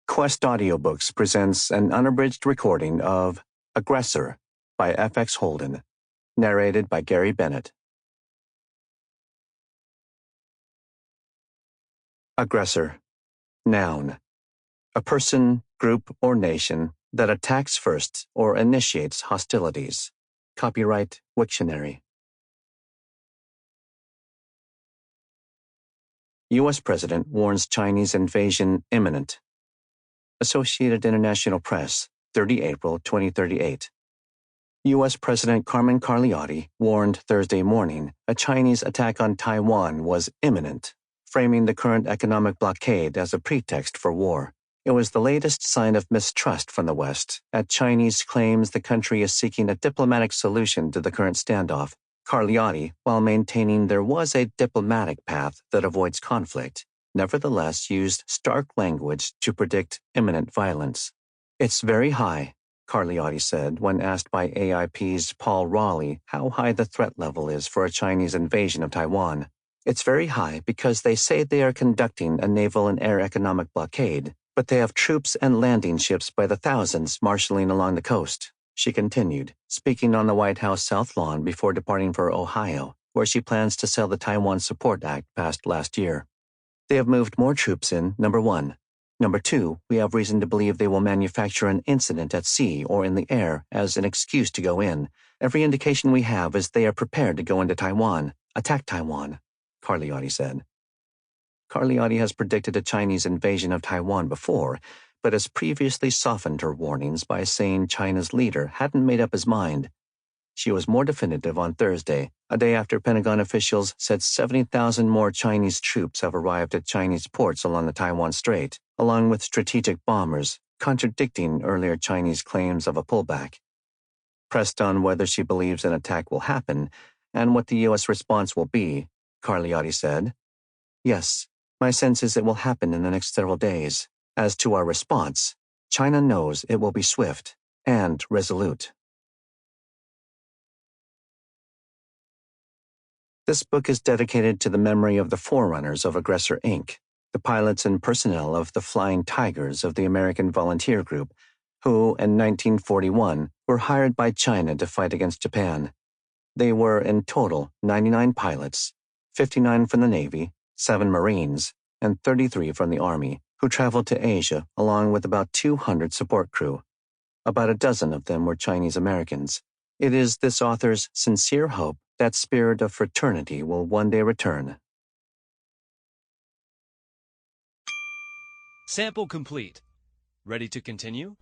Quest Audiobooks presents an unabridged recording of Aggressor by F.X. Holden, narrated by Gary Bennett. Aggressor. Noun. A person, group, or nation that attacks first or initiates hostilities. Copyright Wiktionary. U.S. President warns Chinese invasion imminent. Associated International Press, 30 April 2038. U.S. President Carmen Carliotti warned Thursday morning a Chinese attack on Taiwan was imminent, framing the current economic blockade as a pretext for war. It was the latest sign of mistrust from the West at Chinese claims the country is seeking a diplomatic solution to the current standoff. Carliotti, while maintaining there was a diplomatic path that avoids conflict, nevertheless used stark language to predict imminent violence. "It's very high," Carliotti said when asked by AIP's Paul Raleigh how high the threat level is for a Chinese invasion of Taiwan. "It's very high because they say they are conducting a naval and air economic blockade, but they have troops and landing ships by the thousands marshaling along the coast," she continued, speaking on the White House South Lawn before departing for Ohio, where she plans to sell the Taiwan Support Act passed last year. "They have moved more troops in, number one. Number two, we have reason to believe they will manufacture an incident at sea or in the air as an excuse to go in. Every indication we have is they are prepared to go into Taiwan, attack Taiwan," Carliotti said. Carliotti has predicted a Chinese invasion of Taiwan before, but has previously softened her warnings by saying China's leader hadn't made up his mind. She was more definitive on Thursday, a day after Pentagon officials said 70,000 more Chinese troops have arrived at Chinese ports along the Taiwan Strait, along with strategic bombers, contradicting earlier Chinese claims of a pullback. Pressed on whether she believes an attack will happen and what the U.S. response will be, Carliotti said, "Yes, my sense is it will happen in the next several days. As to our response, China knows it will be swift and resolute." This book is dedicated to the memory of the forerunners of Aggressor, Inc., the pilots and personnel of the Flying Tigers of the American Volunteer Group, who, in 1941, were hired by China to fight against Japan. They were, in total, 99 pilots, 59 from the Navy, 7 Marines, and 33 from the Army, who traveled to Asia along with about 200 support crew. About a dozen of them were Chinese Americans. It is this author's sincere hope that spirit of fraternity will one day return. Sample complete. Ready to continue?